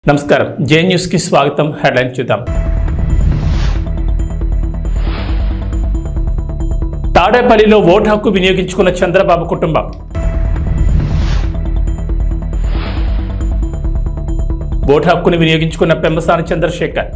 నమస్కారం జే న్యూస్ కి స్వాగతం. హెడ్లైన్ చూద్దాం. తాడేపల్లిలో ఓటు హక్కు వినియోగించుకున్న చంద్రబాబు కుటుంబం. ఓటు హక్కును వినియోగించుకున్న పెమ్మసాని చంద్రశేఖర్.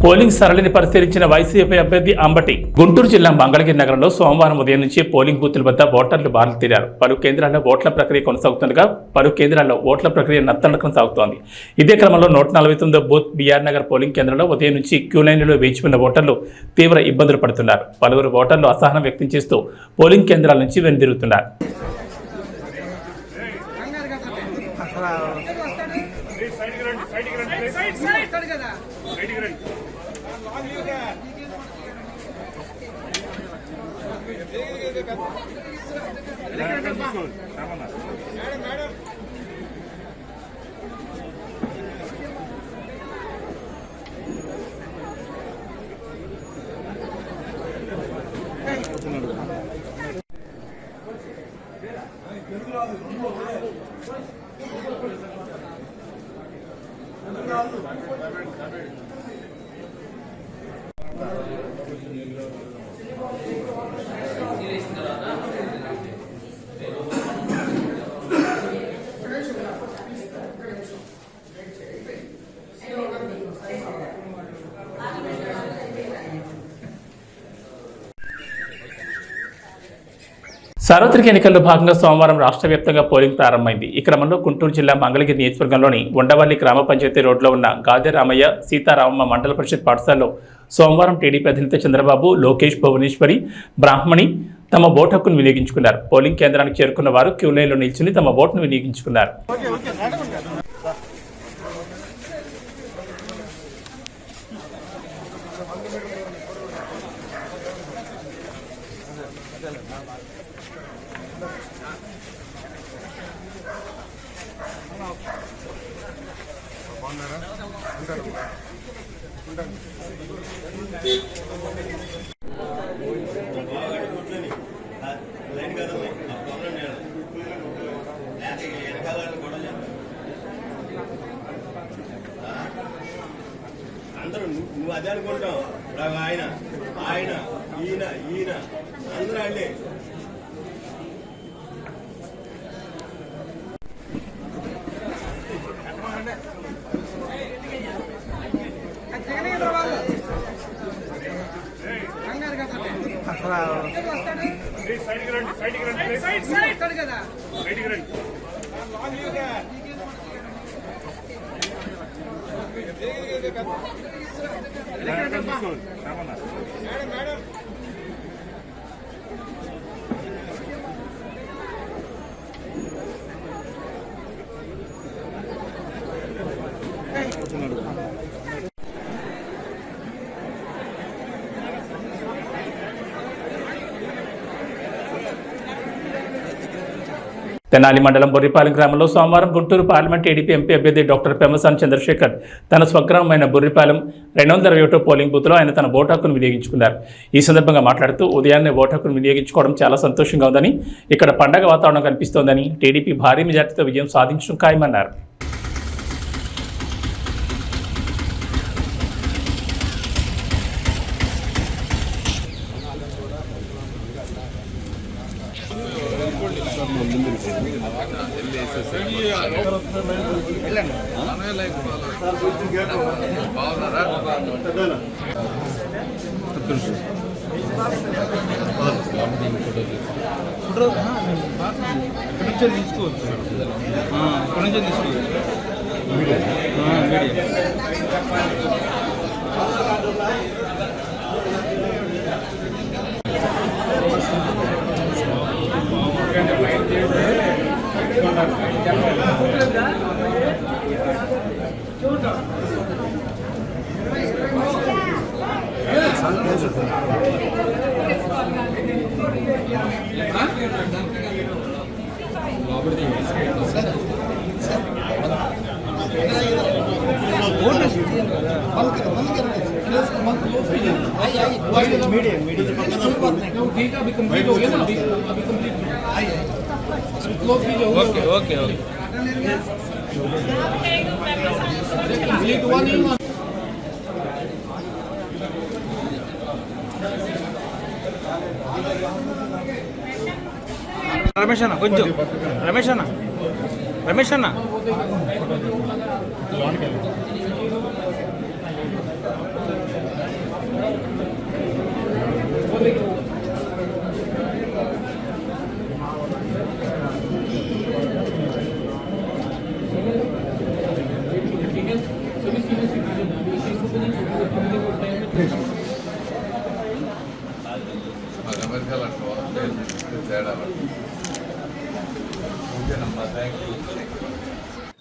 పోలింగ్ సరళిని పరిశీలించిన వైసీపీ అభ్యర్థి అంబటి. గుంటూరు జిల్లా మంగళగిరి నగరంలో సోమవారం ఉదయం నుంచి పోలింగ్ బూతుల వద్ద ఓటర్లు బారులు తీరారు. పలు కేంద్రాల్లో ఓట్ల ప్రక్రియ కొనసాగుతుండగా పలు కేంద్రాల్లో ఓట్ల ప్రక్రియ నత్తనడకన సాగుతోంది. ఇదే క్రమంలో 149 బూత్ బీఆర్ నగర్ పోలింగ్ కేంద్రంలో ఉదయం నుంచి క్యూ లైన్లలో వేచిపోయిన ఓటర్లు తీవ్ర ఇబ్బందులు పడుతున్నారు. పలువురు ఓటర్లు అసహనం వ్యక్తం చేస్తూ పోలింగ్ కేంద్రాల నుంచి వెనుదిరుగుతున్నారు. సార్వత్రిక ఎన్నికల్లో భాగంగా సోమవారం రాష్ట్ర వ్యాప్తంగా పోలింగ్ ప్రారంభమైంది. ఈ క్రమంలో గుంటూరు జిల్లా మంగళగిరి నియోజకవర్గంలోని ఉండవల్లి గ్రామ పంచాయతీ రోడ్లో ఉన్న గాదె రామయ్య సీతారామమ్మ మండల పరిషత్ పాఠశాలలో సోమవారం టీడీపీ అధినేత చంద్రబాబు, లోకేష్, భువనేశ్వరి, బ్రాహ్మణి తమ ఓటు హక్కును వినియోగించుకున్నారు. పోలింగ్ కేంద్రానికి చేరుకున్న వారు క్యూ లైన్లో నిల్చుని తమ ఓటును వినియోగించుకున్నారు. అందరూ నువ్వు అదే అనుకుంటావు. ఆయన ఆయన ఈయన ఈయన అందరూ అండి. తెనాలి మండలం బొర్రిపాలెం గ్రామంలో సోమవారం గుంటూరు పార్లమెంట్ టీడీపీ ఎంపీ అభ్యర్థి డాక్టర్ పెమ్మసాని చంద్రశేఖర్ తన స్వగ్రామమైన బొర్రిపాలెం 221 పోలింగ్ బూత్లో ఆయన తన ఓటు హక్కును వినియోగించుకున్నారు. ఈ సందర్భంగా మాట్లాడుతూ ఉదయాన్నే ఓటు హక్కును వినియోగించుకోవడం చాలా సంతోషంగా ఉందని, ఇక్కడ పండగ వాతావరణం కనిపిస్తోందని, టీడీపీ భారీ మెజార్టీతో విజయం సాధించడం ఖాయమన్నారు. मीडियम मीडियम ठीक है अभी कंप्लीट हो गया ना अभी complete okay okay okay Ramesh అన్న కొంచెం రమేష్ అన్న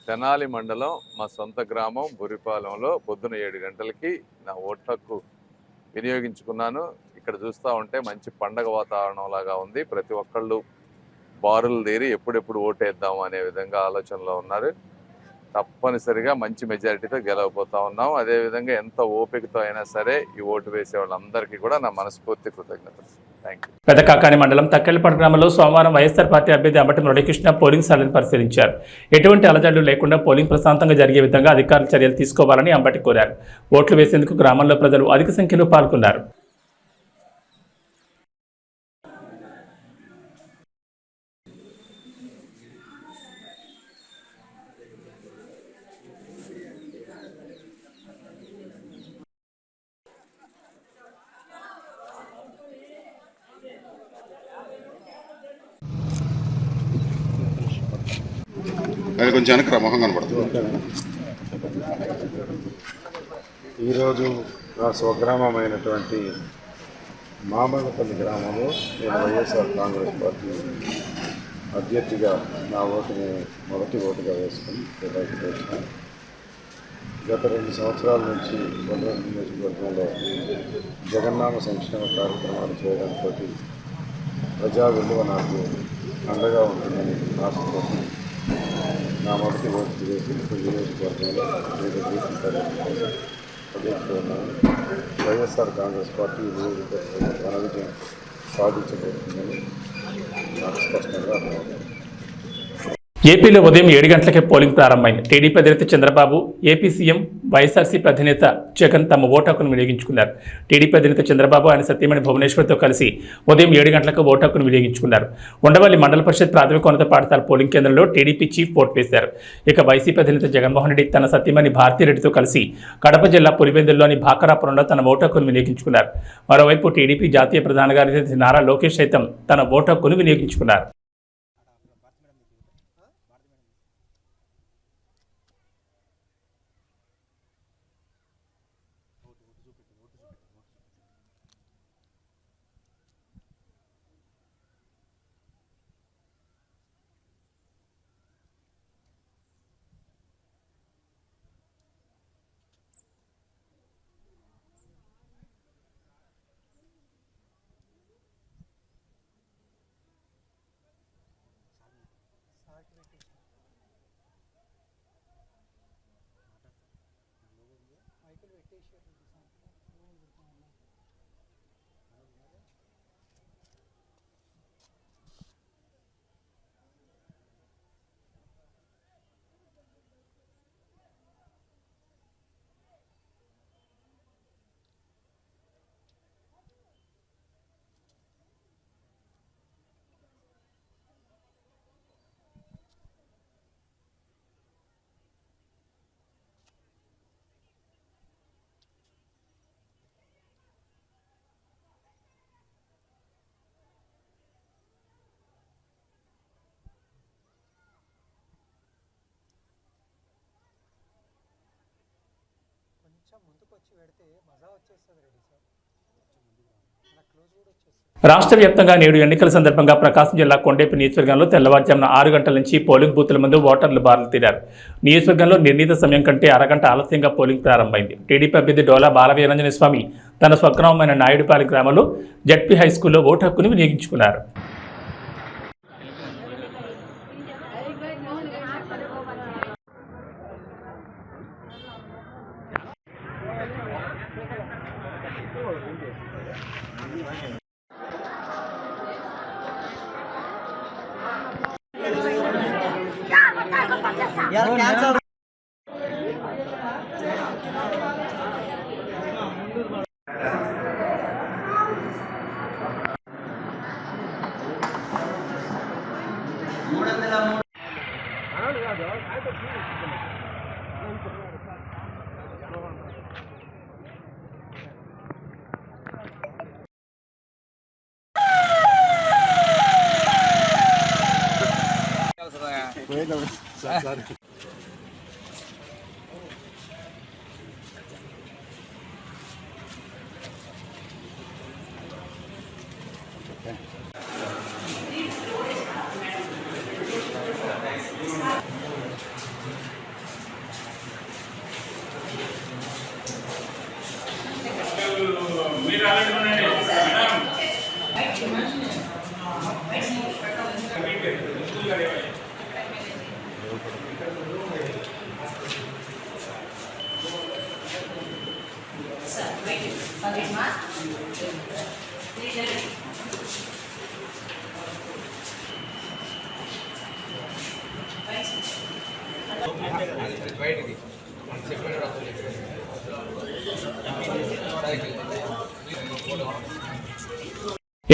తెనాలి మండలం మా సొంత గ్రామం బురిపాలెంలో పొద్దున 7 గంటలకి నా ఓటు హక్కు వినియోగించుకున్నాను. ఇక్కడ చూస్తూ ఉంటే మంచి పండగ వాతావరణం లాగా ఉంది. ప్రతి ఒక్కళ్ళు బారులు తీరి ఎప్పుడెప్పుడు ఓటేద్దాం అనే విధంగా ఆలోచనలో ఉన్నారు. తప్పనిసరిగా మంచి మెజారిటీతో గెలవబోతా ఉన్నాం. అదేవిధంగా ఎంత ఓపికతో అయినా సరే ఈ ఓటు వేసే వాళ్ళందరికీ కూడా నా మనస్ఫూర్తి కృతజ్ఞతలు. Thank you. పెదకాకాని మండలం తక్కెళ్లపాడు గ్రామంలో సోమవారం వైఎస్ఆర్ పార్టీ అభ్యర్థి అంబటి మురళీకృష్ణ పోలింగ్ సరళిని పరిశీలించారు. ఎటువంటి అలజడులు లేకుండా పోలింగ్ ప్రశాంతంగా జరిగే విధంగా అధికారులు చర్యలు తీసుకోవాలని అంబటి కోరారు. ఓట్లు వేసేందుకు గ్రామంలో ప్రజలు అధిక సంఖ్యలో పాల్గొన్నారు. అది కొంచెం వెనక మొహం కనపడుతుంది. ఈరోజు నా స్వగ్రామమైనటువంటి మామల్లపల్లి గ్రామంలో నేను వైఎస్ఆర్ కాంగ్రెస్ పార్టీ అభ్యర్థిగా నా ఓటుని మొదటి ఓటుగా వేసుకుని నిర్వహించాను. గత 2 సంవత్సరాల నుంచి కొండవరం నియోజకవర్గంలో జగన్నామ సంక్షేమ కార్యక్రమాలు చేయడంతో ప్రజా విలువ నాకు అండగా ఉంటుందని ఆశతోటి నా మొదటి ఓటు వేసి నియోజకవర్గంలో వివిధ అభ్యర్థులున్నాను. వైఎస్ఆర్ కాంగ్రెస్ పార్టీ నియోజకవర్గంలో ఘన విజయం సాధించబోతుందని నాకు స్పష్టంగా అర్థమవుతుంది. ఏపీలో ఉదయం 7 గంటలకే పోలింగ్ ప్రారంభమైంది. టీడీపీ అధినేత చంద్రబాబు, ఏపీ సీఎం వైఎస్ఆర్సీపీ అధినేత జగన్ తమ ఓటు హక్కును వినియోగించుకున్నారు. టీడీపీ అధినేత చంద్రబాబు ఆయన సతీమణి భువనేశ్వర్తో కలిసి ఉదయం 7 గంటలకు ఓటు హక్కును వినియోగించుకున్నారు. ఉండవల్లి మండల పరిషత్ ప్రాథమికోన్నత పాఠశాల పోలింగ్ కేంద్రంలో టీడీపీ చీఫ్ ఓటు వేశారు. ఇక వైసీపీ అధినేత జగన్మోహన్ రెడ్డి తన సతీమణి భారతీరెడ్డితో కలిసి కడప జిల్లా పులివెందుల్లోని భాకరాపురంలో తన ఓటు హక్కును వినియోగించుకున్నారు. మరోవైపు టీడీపీ జాతీయ ప్రధాన కార్యదర్శి నారా లోకేష్ సైతం తన ఓటు హక్కును వినియోగించుకున్నారు. రాష్ట్ర వ్యాప్తంగా నేడు ఎన్నికల సందర్భంగా ప్రకాశం జిల్లా కొండేపి నియోజకవర్గంలో తెల్లవారుజామున 6 గంటల నుంచి పోలింగ్ బూత్ల ముందు ఓటర్లు బారులు తీరారు. నియోజకవర్గంలో నిర్ణీత సమయం కంటే అరగంట ఆలస్యంగా పోలింగ్ ప్రారంభమైంది. టీడీపీ అభ్యర్థి డోలా బాలవీరాంజన స్వామి తన స్వగ్రామమైన నాయుడుపాలెం గ్రామంలో జడ్పీ హైస్కూల్లో ఓటు హక్కును వినియోగించుకున్నారు.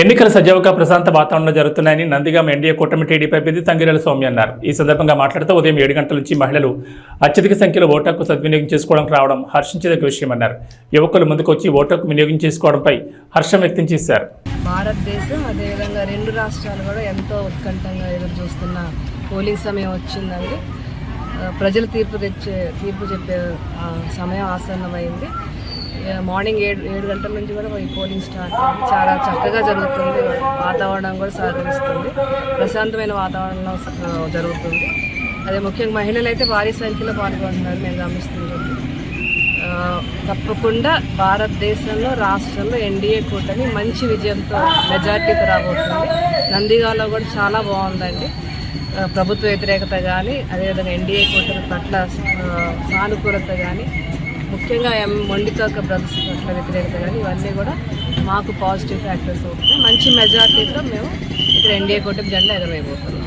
ఎన్నికల సజావుగా ప్రశాంత వాతావరణంలో జరుగుతున్నాయని నందిగామ ఎన్డీఏ కూటమి టీడీపీ అభ్యర్థి తంగిరేల సౌమ్య అన్నారు. ఈ సందర్భంగా మాట్లాడుతూ ఉదయం 7 గంటల నుంచి మహిళలు అత్యధిక సంఖ్యలో ఓటు హక్కు సద్వినియోగం చేసుకోవడానికి రావడం హర్షించదగ్గ విషయమన్నారు. యువకులు ముందుకు వచ్చి ఓటు హక్కు వినియోగం చేసుకోవడంపై హర్షం వ్యక్తం చేశారు. భారతదేశం అదేవిధంగా 2 రాష్ట్రాలు కూడా ఎంతో ఉత్కంఠంగా ఎదురు చూస్తున్న పోలింగ్ సమయం వచ్చిందండి. ప్రజలు తీర్పు చెప్పే సమయం ఆసన్నమైంది. మార్నింగ్ 7 గంటల నుంచి కూడా ఈ పోలింగ్ స్టార్ట్ అయింది. చాలా చక్కగా జరుగుతుంది. వాతావరణం కూడా సహకరిస్తుంది. ప్రశాంతమైన వాతావరణంలో జరుగుతుంది. అదే ముఖ్యంగా మహిళలు అయితే భారీ సంఖ్యలో పాల్గొంటున్నారు నేను గమనిస్తున్నాను. తప్పకుండా భారతదేశంలో రాష్ట్రంలో ఎన్డీఏ కూటమి మంచి విజయంతో మెజార్టీతో రాబోతుంది. నందిగాలో కూడా చాలా బాగుందండి. ప్రభుత్వ వ్యతిరేకత కానీ అదేవిధంగా ఎన్డీఏ కూటమి పట్ల సానుకూలత కానీ ముఖ్యంగా మొండితోక బ్రదర్స్ పట్ల వ్యతిరేకత కానీ ఇవన్నీ కూడా మాకు పాజిటివ్ ఫ్యాక్టర్స్ అవుతున్నాయి. మంచి మెజార్టీతో మేము ఇక్కడ ఎన్డీఏ కూటమి జెండా ఎగరవేయబోతున్నాం.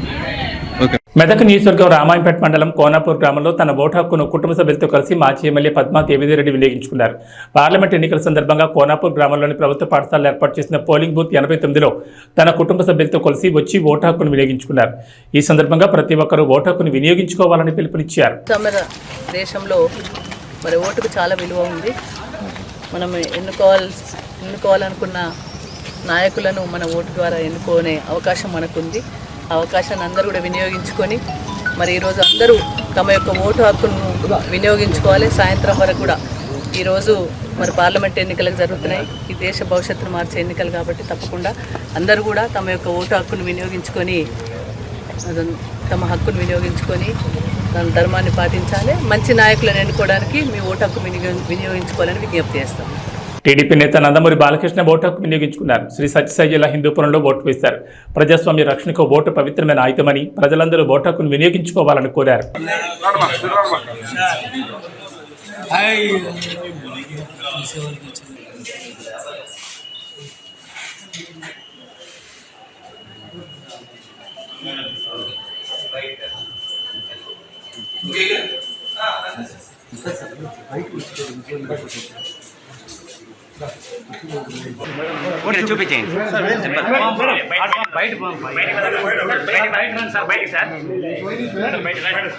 మెదక్ నియోజకవర్గం రామాయంపేట మండలం కోనాపూర్ గ్రామంలో తన ఓటు హక్కును కుటుంబ సభ్యులతో కలిసి మాజీ ఎమ్మెల్యే పద్మా దేవిరెడ్డి వినియోగించుకున్నారు. పార్లమెంట్ ఎన్నికల సందర్భంగా కోనాపూర్ గ్రామంలోని ప్రభుత్వ పాఠశాలలో ఏర్పాటు చేసిన పోలింగ్ బూత్ 89లో తన కుటుంబ సభ్యులతో కలిసి వచ్చి ఓటు హక్కును వినియోగించుకున్నారు. ఈ సందర్భంగా ప్రతి ఒక్కరూ ఓటు హక్కును వినియోగించుకోవాలని పిలుపునిచ్చారు. దేశంలో మరి ఓటుకు చాలా విలువ ఉంది. మనం ఎన్నుకోవాలనుకున్న నాయకులను మన ఓటు ద్వారా ఎన్నుకునే అవకాశం మనకుంది. ఆ అవకాశాన్ని అందరూ కూడా వినియోగించుకొని మరి ఈరోజు అందరూ తమ యొక్క ఓటు హక్కును వినియోగించుకోవాలి. సాయంత్రం వరకు కూడా ఈరోజు మరి పార్లమెంట్ ఎన్నికలకు జరుగుతున్నాయి. ఈ దేశ భవిష్యత్తును మార్చే ఎన్నికలు కాబట్టి తప్పకుండా అందరూ కూడా తమ యొక్క ఓటు హక్కును వినియోగించుకొని తమ హక్కును వినియోగించుకొని తన ధర్మాన్ని పాటించాలి. మంచి నాయకులను ఎన్నుకోవడానికి మీ ఓటు హక్కు వినియోగించుకోవాలని విజ్ఞప్తి చేస్తాం. టీడీపీ నేత నందమూరి బాలకృష్ణ ఓటు హక్కు వినియోగించుకున్నారు. శ్రీ సత్యసాయి జిల్లా హిందూపురంలో ఓటు వేశారు. ప్రజాస్వామ్య రక్షణకు ఓటు పవిత్రమైన ఆయుధమని ప్రజలందరూ ఓటు హక్కును వినియోగించుకోవాలని కోరారు.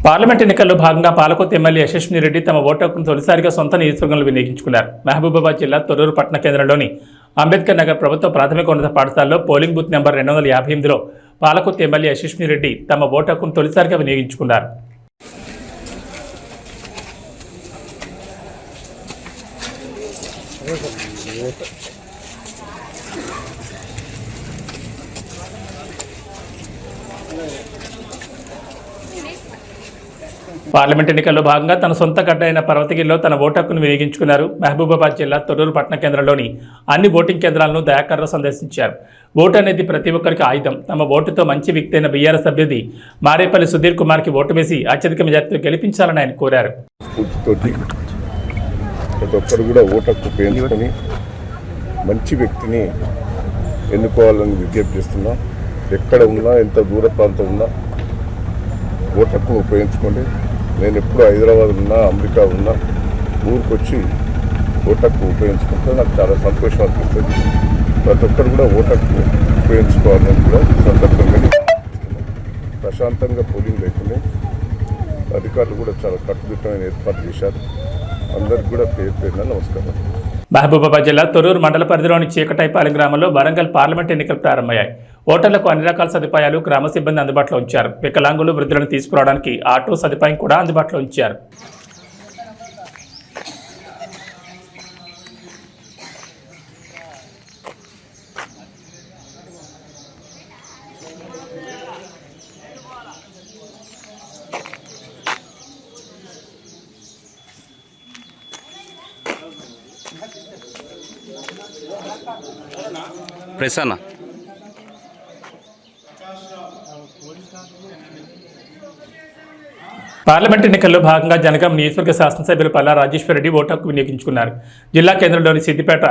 పార్లమెంట్ ఎన్నికల్లో భాగంగా పాలకొత్త ఎమ్మెల్యే యశస్విని రెడ్డి తమ ఓటు హక్కును తొలిసారిగా సొంత నియోజకవర్గంలో వినియోగించుకున్నారు. మహబూబాబాద్ జిల్లా తొర్రూరు పట్టణ కేంద్రంలోని అంబేద్కర్ నగర్ ప్రభుత్వ ప్రాథమికోన్నత పాఠశాలలో పోలింగ్ బూత్ నెంబర్ 258లో పాలకొత్త ఎమ్మెల్యే యశస్విని రెడ్డి తమ ఓటు హక్కును తొలిసారిగా వినియోగించుకున్నారు. పార్లమెంట్ ఎన్నికల్లో భాగంగా తన సొంత గడ్డ అయిన పర్వతగిరిలో తన ఓటు హక్కును వినియోగించుకున్నారు. మహబూబాబాద్ జిల్లా తొర్రూరు పట్టణ కేంద్రంలోని అన్ని ఓటింగ్ కేంద్రాలను దయాకర్రావు సందర్శించారు. ఓటు అనేది ప్రతి ఒక్కరికి ఆయుధం. తమ ఓటుతో మంచి వ్యక్తి అయిన బీఆర్ఎస్ అభ్యర్థి మారేపల్లి సుధీర్ కుమార్కి ఓటు వేసి అత్యధిక మెజార్టీతో గెలిపించాలని ఆయన కోరారు. ప్రతి ఒక్కరు కూడా ఓటు హక్కు ఉపయోగించుకొని మంచి వ్యక్తిని ఎన్నుకోవాలని విజ్ఞప్తి చేస్తున్నాం. ఎక్కడ ఉన్నా ఎంత దూర ప్రాంతం ఉన్నా ఓటు హక్కును ఉపయోగించుకోండి. నేను ఎప్పుడు హైదరాబాద్ ఉన్నా, అమెరికా ఉన్నా, ఊరికి వచ్చి ఓటు హక్కు ఉపయోగించుకుంటే నాకు చాలా సంతోషం అనిపిస్తుంది. ప్రతి ఒక్కరు కూడా ఓటు హక్కు ఉపయోగించుకోవాలని కూడా సందర్భంగా ప్రశాంతంగా పోలింగ్ లేకుండా అధికారులు కూడా చాలా కట్టుదిట్టమైన ఏర్పాటు చేశారు. అందరికి కూడా పేరు పేరున నమస్కారం. మహబూబాబాద్ జిల్లా తొర్రూరు మండల పరిధిలోని చీకటైపాలెం గ్రామంలో వరంగల్ పార్లమెంట్ ఎన్నికలు ప్రారంభమయ్యాయి. ఓటర్లకు అన్ని రకాల సదుపాయాలు గ్రామ సిబ్బంది అందుబాటులో ఉంచారు. వికలాంగులు, వృద్ధులను తీసుకురావడానికి ఆటో సదుపాయం కూడా అందుబాటులో ఉంచారు. ప్రసన్న పార్లమెంట్ ఎన్నికల్లో భాగంగా జనగాం నియోజకవర్గ శాసనసభ్యులు పల్లా రాజేశ్వరరెడ్డి ఓటు హక్కు వినియోగించుకున్నారు. జిల్లా కేంద్రంలోని సిద్దిపేట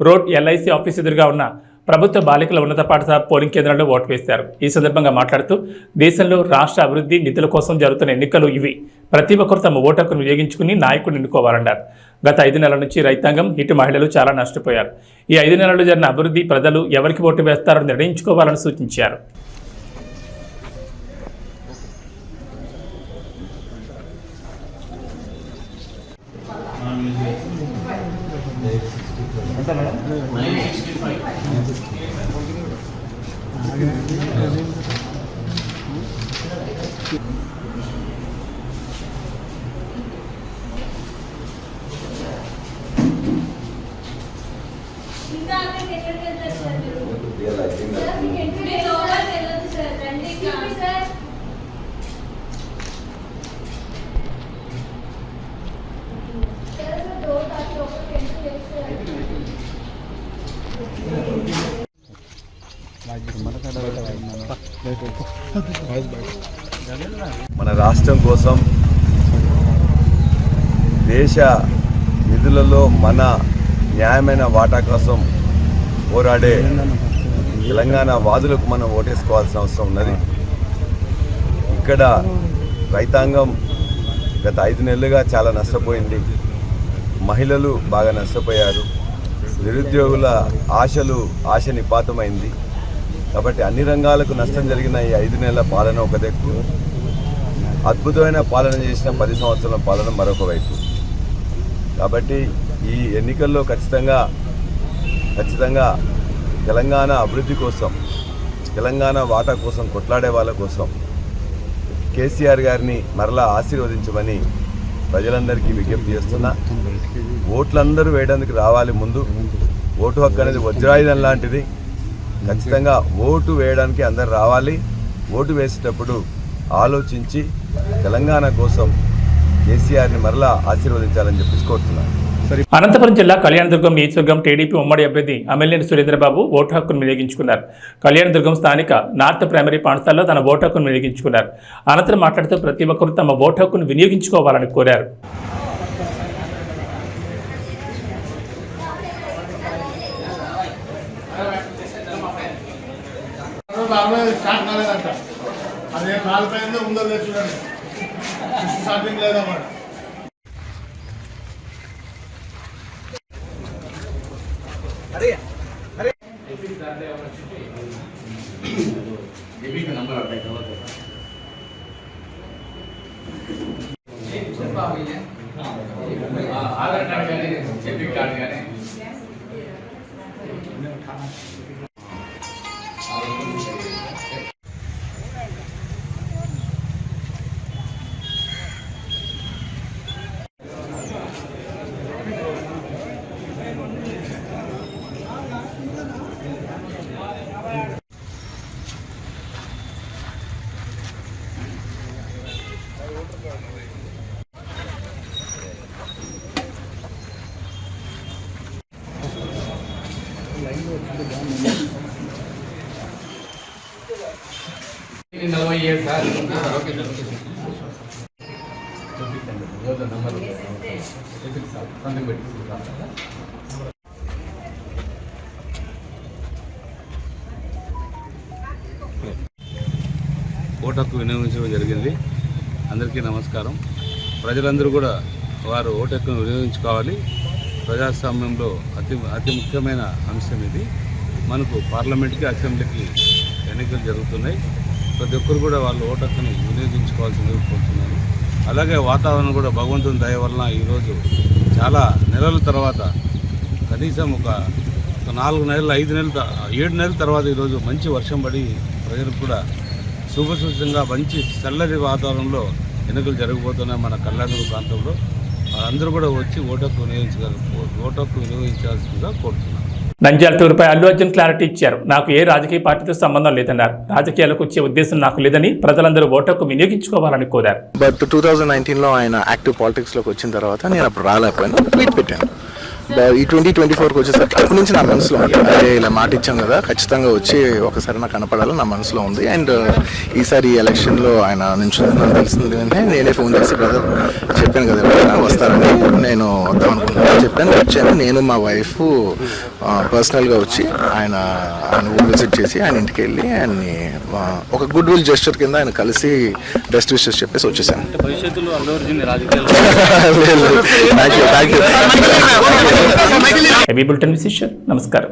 రోడ్ ఎల్ఐసి ఆఫీస్ ఎదురుగా ఉన్న ప్రభుత్వ బాలికల ఉన్నత పాఠశాల పోలింగ్ కేంద్రంలో ఓటు వేశారు. ఈ సందర్భంగా మాట్లాడుతూ దేశంలో రాష్ట్ర అభివృద్ధి నిధుల కోసం జరుగుతున్న ఎన్నికలు ఇవి. ప్రతి ఒక్కరు తమ ఓటు హక్కును వినియోగించుకుని నాయకుడిని ఎన్నుకోవాలన్నారు. గత 5 నెలల నుంచి రైతాంగం, ఇటు మహిళలు చాలా నష్టపోయారు. ఈ 5 నెలల్లో జరిగిన అభివృద్ధి ప్రజలు ఎవరికి ఓటు వేస్తారో నిర్ణయించుకోవాలని సూచించారు. మన రాష్ట్రం కోసం, దేశ నిధులలో మన న్యాయమైన వాటా కోసం పోరాడే తెలంగాణ వాదులకు మనం ఓటేసుకోవాల్సిన అవసరం ఉన్నది. ఇక్కడ రైతాంగం గత 5 నెలలుగా చాలా నష్టపోయింది. మహిళలు బాగా నష్టపోయారు. నిరుద్యోగుల ఆశ నిపాతమైంది. కాబట్టి అన్ని రంగాలకు నష్టం జరిగిన ఈ 5 నెలల పాలన ఒక దిక్కు, అద్భుతమైన పాలన చేసిన 10 సంవత్సరాల పాలన మరొక వైపు. కాబట్టి ఈ ఎన్నికల్లో ఖచ్చితంగా తెలంగాణ అభివృద్ధి కోసం, తెలంగాణ వాటా కోసం కొట్లాడే వాళ్ళ కోసం కేసీఆర్ గారిని మరలా ఆశీర్వదించమని ప్రజలందరికీ విజ్ఞప్తి చేస్తున్నా. ఓట్లందరూ వేయడానికి రావాలి. ముందు ఓటు హక్కు అనేది వజ్రాయుధం లాంటిది. ఖచ్చితంగా ఓటు వేయడానికి అందరు రావాలి. ఓటు వేసేటప్పుడు ఆలోచించి తెలంగాణ కోసం కేసీఆర్ని మరలా ఆశీర్వదించాలని చెప్పి కోరుతున్నాను. అనంతపురం జిల్లా కళ్యాణదుర్గం నియోజకవర్గం టీడీపీ ఉమ్మడి అభ్యర్థి అమెల్లేని సురేంద్రబాబు ఓటు హక్కును వినియోగించుకున్నారు. కళ్యాణదుర్గం స్థానిక నార్త్ ప్రైమరీ పాఠశాలలో తన ఓటు హక్కును వినియోగించుకున్నారు. అనంతరం మాట్లాడుతూ ప్రతి ఒక్కరూ తమ ఓటు హక్కును వినియోగించుకోవాలని కోరారు. అదే 4 ఉందో లేదు చూడండి, స్టార్టింగ్ లేదన్నమాట. ఆధార్ కార్డు కానీ డెబిట్ కార్డు కానీ ఓటు హక్కు వినియోగించడం జరిగింది. అందరికీ నమస్కారం. ప్రజలందరూ కూడా వారు ఓటు హక్కును వినియోగించుకోవాలి. ప్రజాస్వామ్యంలో అతి ముఖ్యమైన అంశం ఇది. మనకు పార్లమెంట్కి అసెంబ్లీకి ఎన్నికలు జరుగుతున్నాయి. ప్రతి ఒక్కరు కూడా వాళ్ళు ఓటు హక్కుని వినియోగించుకోవాల్సిందిగా కోరుతున్నాను. అలాగే వాతావరణం కూడా భగవంతుని దయ వలన ఈరోజు చాలా నెలల తర్వాత కనీసం ఒక 4 నెలలు 5 నెలలు 7 నెలల తర్వాత ఈరోజు మంచి వర్షం పడి ప్రజలకు కూడా శుభసూచంగా మంచి చల్లటి వాతావరణంలో ఎన్నికలు జరగబోతున్నాయి మన కళ్యాణదుర్గ ప్రాంతంలో. అందరూ కూడా వచ్చి ఓటు హక్కు వినియోగించాల్సిందిగా కోరుతున్నాను. నంద్యాల టూర్పై అల్లు అర్జున్ క్లారిటీ ఇచ్చారు. నాకు ఏ రాజకీయ పార్టీతో సంబంధం లేదన్నారు. రాజకీయాలకు వచ్చే ఉద్దేశం నాకు లేదని ప్రజలందరూ ఓటు హక్కు వినియోగించుకోవాలని కోరారు. బట్ 2019లో ఆయన యాక్టివ్ పాలిటిక్స్లోకి వచ్చిన తర్వాత నేను అప్పుడు రాలేకపోయాను, ట్వీట్ పెట్టాను. ఈ 2024కి వచ్చేసరికి అప్పటి నుంచి నా మనసులో ఉంది, అదే ఇలా మాట ఇచ్చాం కదా ఖచ్చితంగా వచ్చి ఒకసారి నాకు కనపడాలని నా మనసులో ఉంది. అండ్ ఈసారి ఈ ఎలక్షన్లో ఆయన నిల్చుందని తెలిసింది అంటే నేనే ఫోన్ చేసి బ్రదర్ చెప్పాను కదా వస్తారని, నేను వద్దాం అనుకుంటున్నాను చెప్పాను. వచ్చాను నేను మా వైఫ్ పర్సనల్గా వచ్చి ఆయన ఊరు విజిట్ చేసి ఆయన ఇంటికి వెళ్ళి ఆయన్ని ఒక గుడ్ విల్ జెస్చర్ కింద ఆయన కలిసి బెస్ట్ విషెస్ చెప్పేసి వచ్చేసాను. బులెటిన్ విశేషం. నమస్కారం.